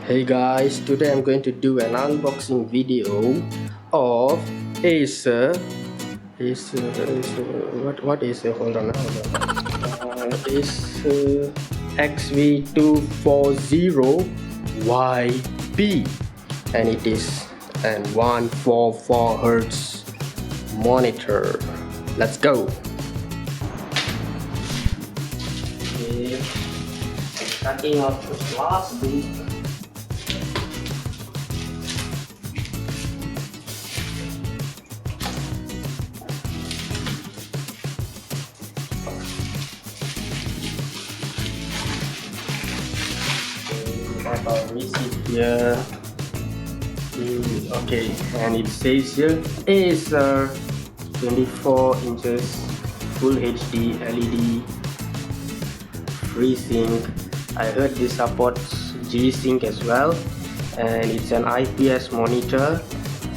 Hey guys, today I'm going to do an unboxing video of Acer. What Acer? Hold on. Acer Xv240Yp, and it is an 144Hz monitor. Let's go. Okay, starting off with plastic. Have our receipt here. Okay, and it says here Acer 24 inches full HD LED FREESYNC. I heard this supports G-Sync as well, and it's an IPS monitor.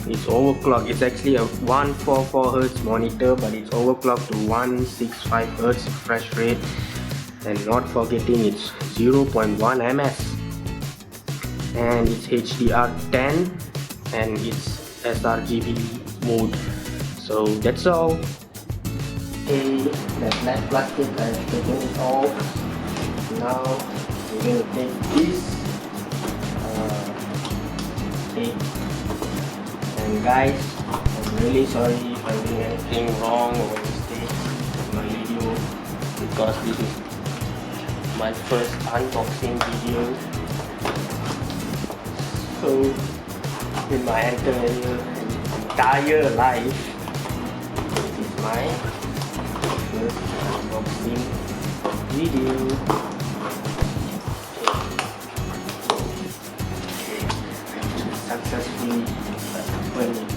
It's overclocked. It's actually a 144Hz monitor, but it's overclocked to 165Hz refresh rate, and not forgetting it's 0.1 ms. And it's HDR10 and it's sRGB mode. So that's all. Okay, that black plastic I have taken it off. Now we're going to take this tape. And guys, I'm really sorry if I'm doing anything wrong or mistake in my video, because this is my first unboxing video. So in my entire life, this is my first unboxing video. Successfully open it.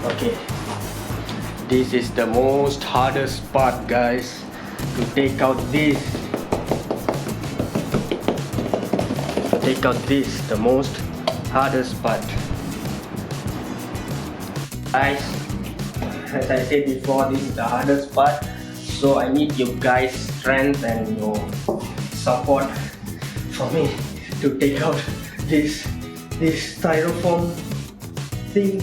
Okay. This is the most hardest part, guys, to take out this. The most hardest part. Guys, as I said before, this is the hardest part. So I need your guys' strength and your support for me to take out this styrofoam thing.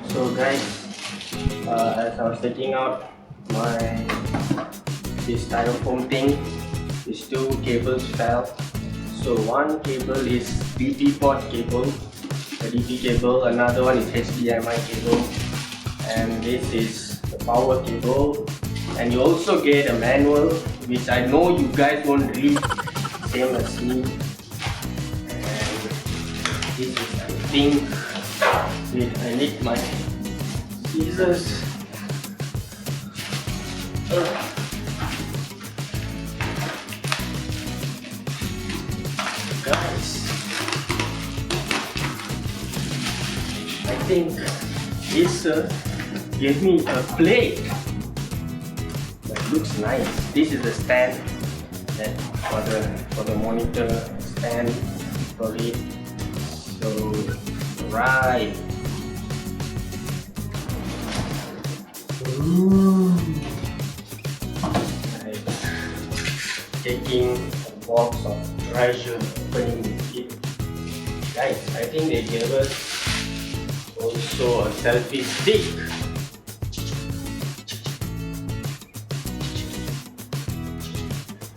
So guys, as I was taking out this styrofoam thing, these two cables fell. So one cable is DP port cable, a DP cable, another one is HDMI cable, and this is the power cable. And you also get a manual, which I know you guys won't read, same as me. And this is, I think, wait, I need my scissors. Guys, I think Acer gave me a plate that looks nice. This is the stand that for the monitor stand for it. So right. Taking a box of treasure, opening it. Guys, I think they gave us also a selfie stick.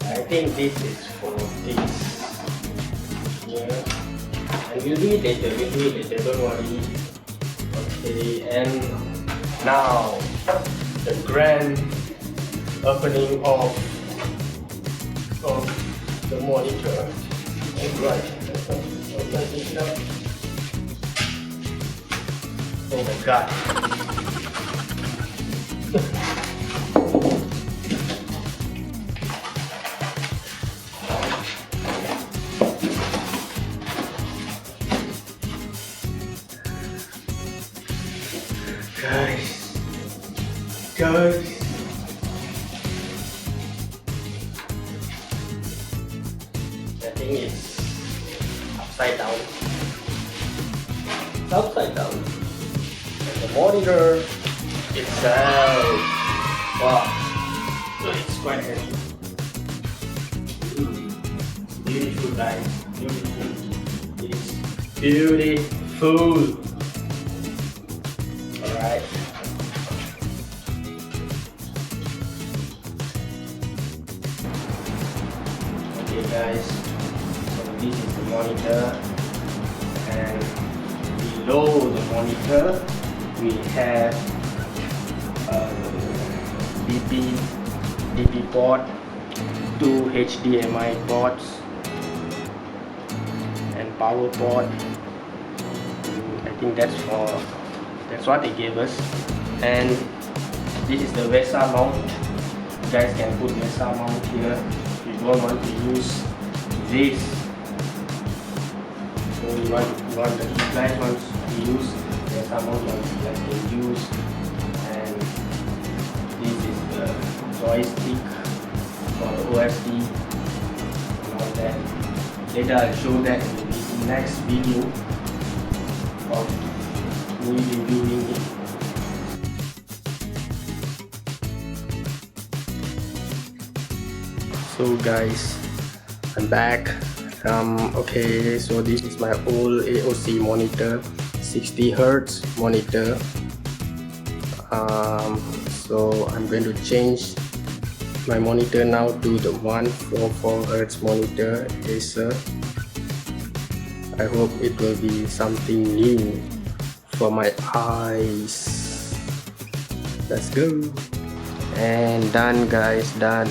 I think this is for this. Yeah. And we'll do it later, don't worry. Okay, and now the grand opening of the monitor. Alright, let's take it out. Oh my god. guys. I think it's upside down. It's upside down. And the monitor itself, wow, it's quite heavy. Beautiful guys, beautiful. It's beautiful. Alright. Okay guys, so this is the monitor, and below the monitor we have DP port, 2 HDMI ports and power port. I think that's what they gave us. And this is the VESA mount. You guys can put VESA mount here if you don't want to use this. So you guys want to use VESA mount, you guys can use. And this is the joystick for the OSD and all that. Later I'll show that in the next video of me reviewing it. So guys, I'm back. Okay, so this is my old AOC monitor, 60Hz monitor. So I'm going to change my monitor now to the 144Hz monitor Acer. I hope it will be something new for my eyes. Let's go. And done guys, done.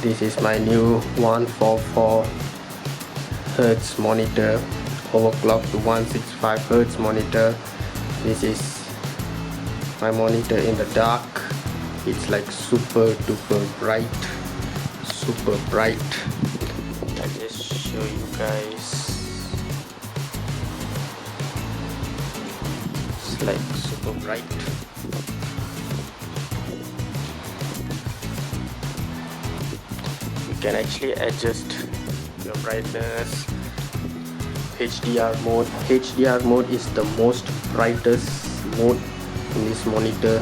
This is my new 144Hz monitor, overclocked to 165Hz monitor. This is my monitor in the dark. It's like super duper bright, super bright. I'll just show you guys. It's like super bright. You can actually adjust your brightness. HDR mode. HDR mode is the most brightest mode in this monitor.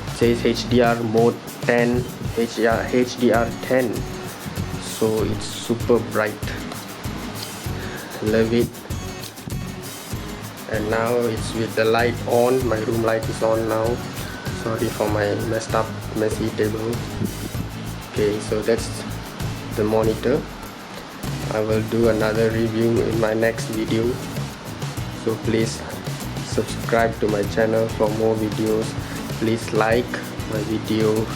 It says HDR mode 10, HDR 10, so it's super bright. Love it. And now it's with the light on. My room light is on now. Sorry for my messy table. Okay, so that's the monitor. I will do another review in my next video, so please subscribe to my channel for more videos. Please like my videos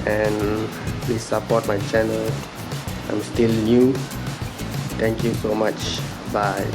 and please support my channel. I'm still new. Thank you so much. Bye.